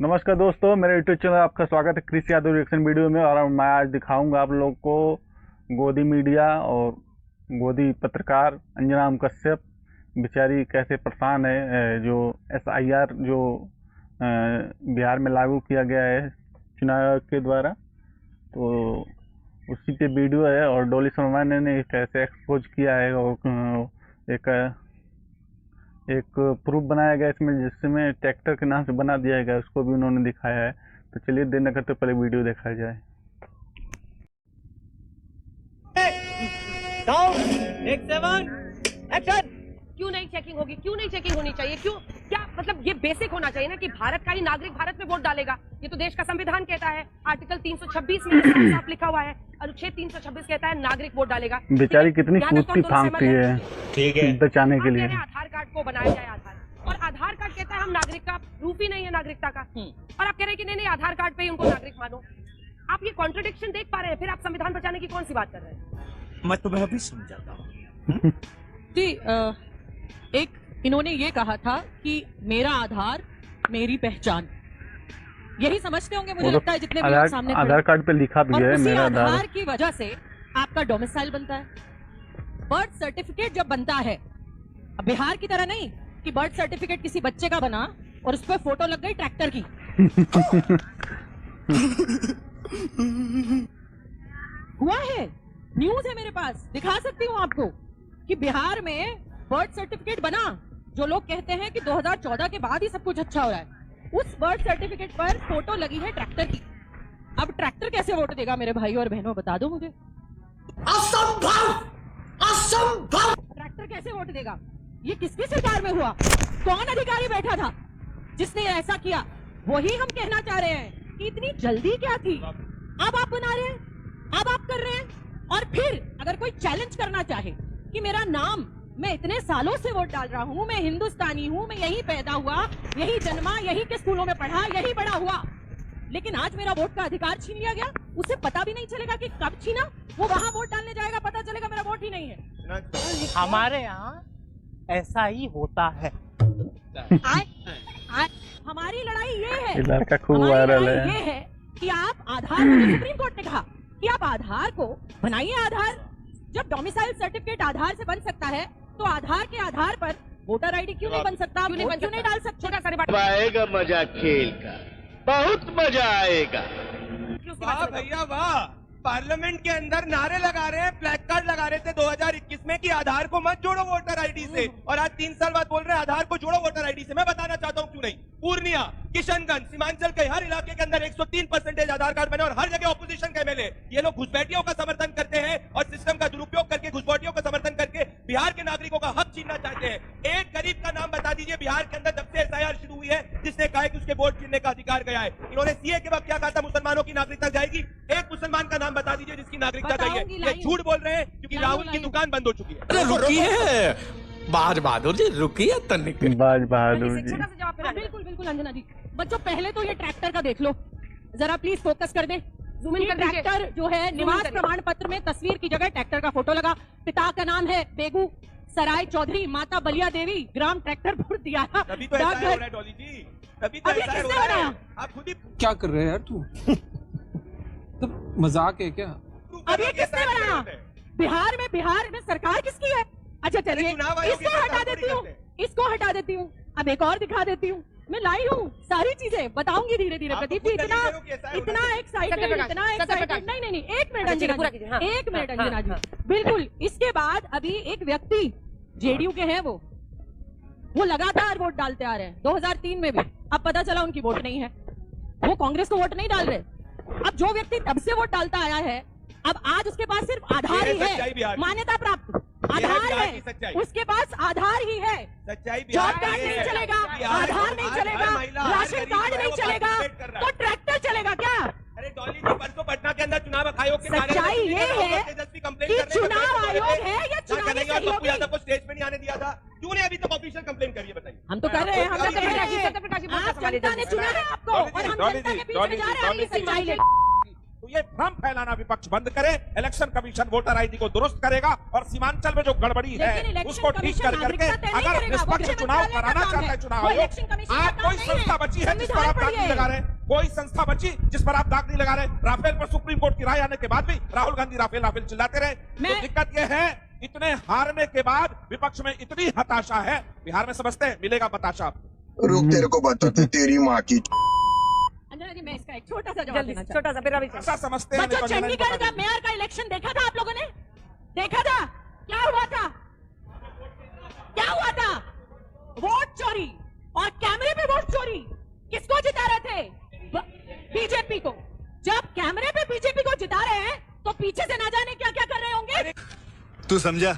नमस्कार दोस्तों, मेरे यूट्यूब चैनल आपका स्वागत है कृषि यादव रिएक्शन वीडियो में। और मैं आज दिखाऊंगा आप लोग को गोदी मीडिया और गोदी पत्रकार अंजना कश्यप बेचारी कैसे परेशान है। जो SIR जो बिहार में लागू किया गया है चुनाव आयोग के द्वारा, तो उसी पे वीडियो है। और डॉली शर्मा ने कैसे एक्सपोज किया है और एक प्रूफ बनाया गया इसमें, जिसमें ट्रैक्टर के नाम से बना दिया गया, उसको भी उन्होंने दिखाया है। तो चलिए देर न करते पहले वीडियो देखा जाए। क्यों नहीं चेकिंग होगी? क्यों नहीं चेकिंग होनी चाहिए? क्यों? क्या मतलब ये बेसिक होना चाहिए ना कि भारत का ही नागरिक भारत में वोट डालेगा। ये तो देश का संविधान कहता है, आर्टिकल 326 में साफ लिखा हुआ है। अनुच्छेद 326 कहता है नागरिक वोट डालेगा। बेचारी कितनी कुश्ती फांकती है, ठीक है, बचाने के लिए। आधार कार्ड को बनाया जाए आधार, और आधार कार्ड कहता है हम नागरिक का प्रूफ ही नहीं है नागरिकता का, और आप कह रहे हैं कि नहीं आधार कार्ड पे ही उनको नागरिक मानो। आप ये कॉन्ट्रडिक्शन देख पा रहे हैं, फिर आप संविधान बचाने की कौन सी बात कर रहे हैं? मैं तुम्हें अभी समझाता हूँ। जी, एक इन्होंने ये कहा था कि मेरा आधार मेरी पहचान, यही समझते होंगे मुझे लगता है जितने भी लोग सामने आधार कार्ड पे लिखा भी है मेरा आधार की वजह से आपका डोमिसाइल बनता है। बर्थ सर्टिफिकेट जब बनता है, अब बिहार की तरह नहीं कि बर्थ सर्टिफिकेट किसी बच्चे का बना और उस पर फोटो लग गई ट्रैक्टर की। हुआ है, न्यूज है मेरे पास, दिखा सकती हूँ आपको कि बिहार में बर्थ सर्टिफिकेट बना। जो लोग कहते हैं कि 2014 के बाद ही सब कुछ अच्छा हो रहा है, उस बर्थ सर्टिफिकेट पर फोटो लगी है ट्रैक्टर की। अब ट्रैक्टर कैसे वोट देगा मेरे भाई और बहनों, बता दो मुझे। असंभव, असंभव। ट्रैक्टर कैसे वोट देगा? ये किसकी सरकार में हुआ? कौन अधिकारी बैठा था जिसने ऐसा किया? वही हम कहना चाह रहे हैं कि इतनी जल्दी क्या थी। अब आप बना रहे हैं, अब आप कर रहे हैं, और फिर अगर कोई चैलेंज करना चाहे कि मेरा नाम, मैं इतने सालों से वोट डाल रहा हूँ, मैं हिंदुस्तानी हूँ, मैं यहीं पैदा हुआ, यहीं जन्मा, यहीं के स्कूलों में पढ़ा, यहीं बड़ा हुआ, लेकिन आज मेरा वोट का अधिकार छीन लिया गया। उसे पता भी नहीं चलेगा कि कब छीना। वो वहाँ वोट डालने जाएगा, पता चलेगा मेरा वोट ही नहीं है। हमारे यहाँ ऐसा ही होता है। हमारी लड़ाई ये है, लड़का खूब वायरल है, ये है कि आप आधार, सुप्रीम कोर्ट ने कहा कि आप आधार को बनाइए। आधार, जब डोमिसाइल सर्टिफिकेट आधार से बन सकता है, तो आधार के आधार पर वोटर आईडी क्यों नहीं बन सकता? क्यों नहीं डाल सकते? आएगा मजा खेल का, बहुत मजा आएगा। वाह भैया वाह, पार्लियामेंट के अंदर नारे लगा रहे हैं, प्लैक कार्ड लगा रहे थे 2021 में कि आधार को मत जोड़ो वोटर आईडी से, और आज 3 साल बाद बोल रहे हैं आधार को जोड़ो वोटर आईडी से। मैं बताना चाहता हूँ क्यों नहीं। पूर्णिया, किशनगंज, सीमांचल के हर इलाके के अंदर 103% आधार कार्ड बने, और हर जगह ऑपोजिशन के MLA ये लोग घुसपैठियों का समर्थन करते हैं और सिस्टम का दुरुपयोग करके घुसपैठियों का समर्थन करके बिहार के नागरिकों का हक छीनना चाहते हैं। एक गरीब का नाम बता दीजिए बिहार के अंदर जब से SIR शुरू हुई है जिसने कहा कि उसके वोट छीनने का अधिकार गया है। इन्होंने CA के बाद क्या कहा था, मुसलमानों की नागरिकता जाएगी। एक मुसलमान का नाम बता दीजिए जिसकी नागरिकता गई है। ये झूठ बोल रहे हैं क्योंकि राहुल की दुकान बंद हो चुकी है। रुकिए बाज बहादुर जी, रुकिए तनिक। बाज बहादुर जी, बिल्कुल बिल्कुल अंजना जी। बच्चों पहले तो ये ट्रैक्टर का देख लो जरा, प्लीज फोकस कर दे। ट्रैक्टर जो है, निवास प्रमाण पत्र में तस्वीर की जगह ट्रैक्टर का फोटो लगा। पिता का नाम है बेगू सराय चौधरी, माता बलिया देवी, ग्राम ट्रैक्टरपुर दिया। तभी तो ऐसा हो रहा है डॉली जी, तभी तो ऐसा हो रहा है। आप खुद ही क्या कर रहे हैं यार तू? तो मजाक है क्या? अब ये किसने बनाया? बिहार में सरकार किसकी है? अच्छा चलिए इसको हटा देती हूँ, इसको हटा देती हूँ। अब एक और दिखा देती हूँ, मैं लाई हूँ सारी चीजें, बताऊंगी धीरे धीरे। प्रदीप जी इतना एक्साइटेड, नहीं, एक मिनट अंजना जी, एक मिनट अंजना जी, बिल्कुल। इसके बाद अभी एक व्यक्ति JDU के हैं, वो लगातार वोट डालते आ रहे हैं, 2003 में भी। अब पता चला उनकी वोट नहीं है, वो कांग्रेस को वोट नहीं डाल रहे। अब जो व्यक्ति तब से वोट डालता आया है, अब आज उसके पास सिर्फ आधार ही है, मान्यता प्राप्त आधार है, उसके पास आधार ही है। जॉब कार्ड नहीं चलेगा, आधार नहीं चलेगा, राशन कार्ड नहीं चलेगा, तो ट्रैक्टर चलेगा क्या? अरे डॉली जी, परसों पटना के अंदर चुनाव आयोग के सच्चाई ये है कि चुनाव आयोग है या चुनावी सहयोगी? यादव को स्टेज पे नहीं आने दिया था, क्यों नहीं अभी तक ऑफिशियल कंप्लेन करिए? बताइए। हम तो कर रहे हैं, हम तो कर रहे हैं। जनता ने चुना है आपको, और हम जनता के बीच में जा रहे हैं सच्चाई लेकर। ये भ्रम फैलाना विपक्ष बंद करे। इलेक्शन कमीशन वोटर आईडी को दुरुस्त करेगा और सीमांचल में जो गड़बड़ी है उसको ठीक कर करके अगर निष्पक्ष चुनाव कराना चाहता है चुनाव आयोग, आज कोई संस्था बची है जिस पर आप दाग नहीं लगा रहे, कोई संस्था बची जिस पर आप दाग नहीं लगा रहे। राफेल पर सुप्रीम कोर्ट की राय आने के बाद भी राहुल गांधी राफेल राफेल चिल्लाते रहे। तो दिक्कत यह है, इतने हारने के बाद विपक्ष में इतनी हताशा है। बिहार में समझते हैं मिलेगा बताशा। रुक, तेरे को बताते तेरी माँ की। अंजना जी, मैं इसका एक छोटा सा जवाब देना छोटा सा, फिर रवि ऐसा समझते हैं। बच्चों, चंडीगढ़ का मेयर का इलेक्शन देखा था आप लोगों ने? देखा था क्या हुआ था? क्या हुआ था? वोट चोरी और कैमरे पे वोट चोरी। किसको जिता रहे थे? बीजेपी को। जब कैमरे पे बीजेपी को जिता रहे हैं तो पीछे से ना जाने क्या क्या कर रहे होंगे। तू समझा?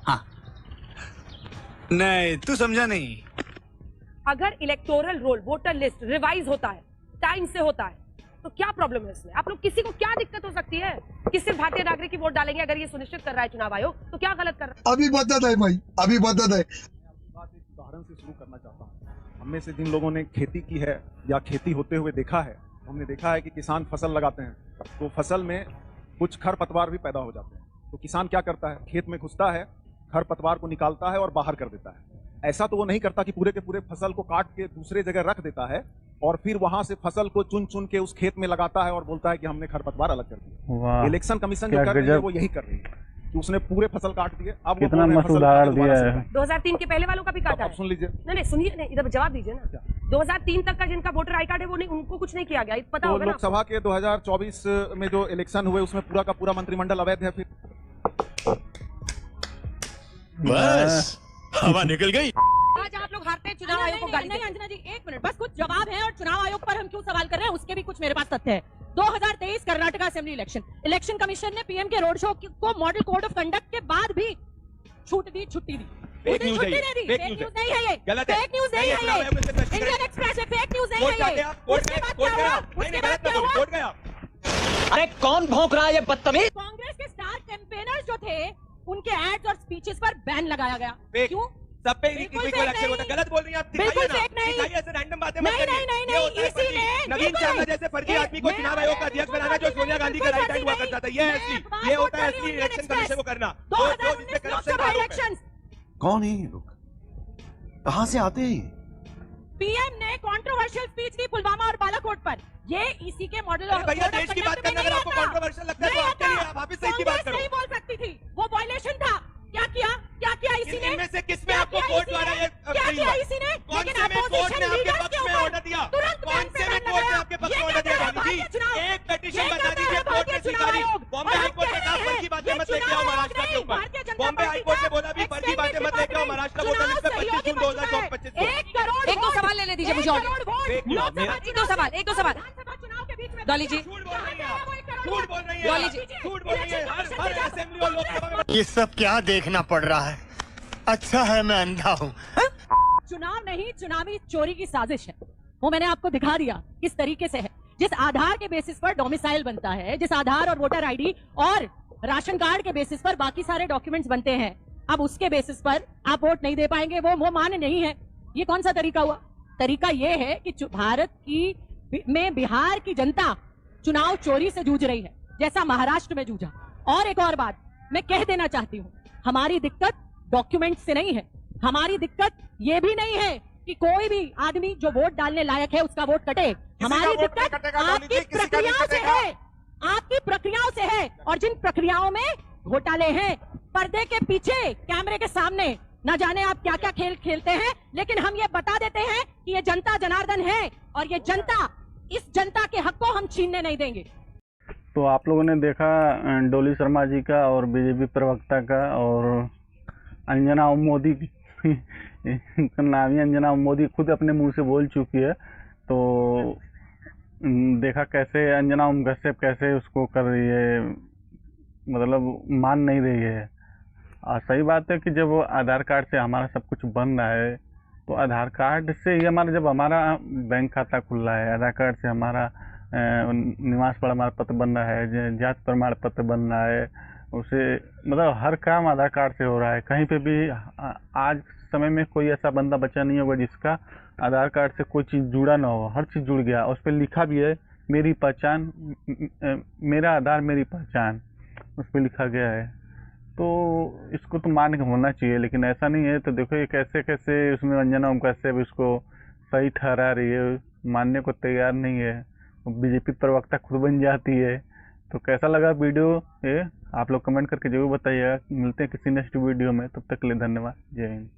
हाँ। नहीं, तू समझा नहीं। अगर electoral roll voter list revise होता है, टाइम से होता है, तो क्या प्रॉब्लम है इसमें? आप लोग किसी को क्या दिक्कत हो सकती है कि सिर्फ भारतीय नागरिक की वोट डालेंगे? अगर ये सुनिश्चित कर रहा है चुनाव आयोग तो क्या गलत कर रहा है? अभी बता दे भाई, अभी बता दे। बात एक उदाहरण से शुरू करना चाहता हूँ। हम में से जिन लोगों ने खेती की है या खेती होते हुए देखा है, हमने देखा है कि किसान फसल लगाते हैं तो फसल में कुछ खरपतवार भी पैदा हो जाते हैं। तो किसान क्या करता है? खेत में घुसता है, खरपतवार को निकालता है और बाहर कर देता है। ऐसा तो वो नहीं करता कि पूरे के पूरे फसल को काट के दूसरे जगह रख देता है और फिर वहां से फसल को चुन चुन के उस खेत में लगाता है और बोलता है कि हमने खरपतवार अलग कर दिया। इलेक्शन कमीशन जो कर रही है वो यही कर रही है कि उसने पूरे फसल काट दिए। अब कितना मस्त उदाहरण दिया है। 2003 के पहले वालों का भी काटा है। सुन लीजिए। नहीं सुनिए, नहीं इधर जवाब दीजिए ना। 2003 तक का जिनका वोटर आई कार्ड है वो नहीं, उनको कुछ नहीं किया गया, पता होगा ना। लोकसभा के 2024 में जो इलेक्शन हुए उसमें पूरा का पूरा मंत्रिमंडल अवैध है। फिर बस हवा निकल गई। आज आप लोग हारते हैं चुनाव आयोग को गाली। नहीं अंजना जी, एक मिनट बस, कुछ जवाब है और चुनाव आयोग पर हम क्यों सवाल कर रहे हैं उसके भी कुछ मेरे पास तथ्य है। 2023 कर्नाटक असेंबली इलेक्शन कमीशन ने पीएम के रोड शो को मॉडल कोड ऑफ कंडक्ट के बाद भी छूट दी, छुट्टी दी। फेक न्यूज़ नहीं है ये, गलत है, फेक न्यूज़ नहीं है ये, इंडियन एक्सप्रेस है, फेक न्यूज़ नहीं है ये। उसके बाद क्या हुआ? अरे कौन भौंक रहा है ये बदतमीज? कांग्रेस के स्टार कैंपेनर्स जो थे उनके एड्स और स्पीचेस पर बैन लगाया गया। क्यों? सब पे इलेक्शन होता है। गलत बोल रही हैं आप। बिल्कुल फेक नहीं। दिखाइए, ऐसे रैंडम बातें मत नहीं करिए। नहीं नहीं, इसी ने नवीन शर्मा जैसे फर्जी आदमी को चुनाव आयोग का अध्यक्ष बनाना जो सोनिया गांधी का राइट हैंड हुआ करता था। ये असली, ये होता है असली इलेक्शन कमीशन को करना। 2019 लोकसभा इलेक्शन। कौन है ये लोग? कहाँ से आते हैं? पीएम ने कंट्रोवर्शियल स्पीच दी पुलवामा और बालाकोट पर। ये इसी के मॉडल ऑफ भैया देश की बात करना अगर आपको कंट्रोवर्शियल लगता है तो आपके लिए आप वापस सही की बात करो। नहीं बोल सकती थी, वो वायलेशन था। क्या किया इसी ने? इनमें से किसमें आपको कोर्ट द्वारा ये क्या किया इसी ने? कौन से में कोर्ट ने आपके पक्ष में ऑर्डर दिया? कौन से में कोर्ट ने आपके पक्ष में ऑर्डर दिया? गांधी जी एक पेटिशन बता दीजिए कोर्ट ने स्वीकारी। बॉम्बे हाई कोर्ट ने कहा फर्जी बातें मत लेके आओ महाराष्ट्र के ऊपर। बॉम्बे हाई कोर्ट ने बोला भी फर्जी बातें मत लेके आओ महाराष्ट्र वोटर लिस्ट में 25 जून 2025 को। 1 करोड़ एक दो सवाल ले लीजिए मुझे। एक दो सवाल डॉली जी, झूठ बोल रही है, डॉली जी, झूठ बोल रही है। हर असेंबली और लोकसभा में ये सब क्या देखना पड़ रहा है? अच्छा है मैं अंधा हूँ। चुनाव नहीं, चुनावी चोरी की साजिश है। वो मैंने आपको दिखा दिया किस तरीके से है। जिस आधार के बेसिस पर डोमिसाइल बनता है, जिस आधार और वोटर आईडी और राशन कार्ड के बेसिस पर बाकी सारे डॉक्यूमेंट्स बनते हैं, अब उसके बेसिस पर आप वोट नहीं दे पाएंगे, वो मान्य नहीं है। ये कौन सा तरीका हुआ? तरीका ये है कि भारत की में बिहार की जनता चुनाव चोरी से जूझ रही है जैसा महाराष्ट्र में जूझा। और एक और बात मैं कह देना चाहती हूँ, हमारी दिक्कत डॉक्यूमेंट से नहीं है। हमारी दिक्कत ये भी नहीं है कि कोई भी आदमी जो वोट डालने लायक है उसका वोट कटे। हमारी दिक्कत आपकी प्रक्रियाओं से है, आपकी प्रक्रियाओं से है। और जिन प्रक्रियाओं में घोटाले हैं, पर्दे के पीछे, कैमरे के सामने, न जाने आप क्या क्या खेल खेलते हैं, लेकिन हम ये बता देते हैं कि ये जनता जनार्दन है और ये जनता, इस जनता के हक को हम छीनने नहीं देंगे। तो आप लोगों ने देखा डोली शर्मा जी का और बीजेपी प्रवक्ता का और अंजना मोदी का नाम ही अंजना मोदी खुद अपने मुंह से बोल चुकी है। तो देखा कैसे अंजना कश्यप कैसे उसको कर रही है, मतलब मान नहीं रही है। सही बात है कि जब वो आधार कार्ड से हमारा सब कुछ बन रहा है तो आधार कार्ड से ही हमारा, जब हमारा बैंक खाता खुल रहा है, आधार कार्ड से हमारा निवास प्रमाण पत्र बन रहा है, जाति प्रमाण पत्र बन रहा है, उसे मतलब हर काम आधार कार्ड से हो रहा है। कहीं पे भी आज समय में कोई ऐसा बंदा बचा नहीं होगा जिसका आधार कार्ड से कोई चीज़ जुड़ा ना हो। हर चीज़ जुड़ गया, उस पर लिखा भी है मेरी पहचान, मेरा आधार मेरी पहचान, उस पर लिखा गया है। तो इसको तो मान के होना चाहिए, लेकिन ऐसा नहीं है। तो देखो ये कैसे कैसे उसमें अंजना ओम कश्यप इसको सही ठहरा रही है, मानने को तैयार नहीं है। बीजेपी प्रवक्ता खुद बन जाती है। तो कैसा लगा वीडियो ये आप लोग कमेंट करके जरूर बताइएगा। मिलते हैं किसी नेक्स्ट वीडियो में, तब तक के लिए धन्यवाद। जय हिंद।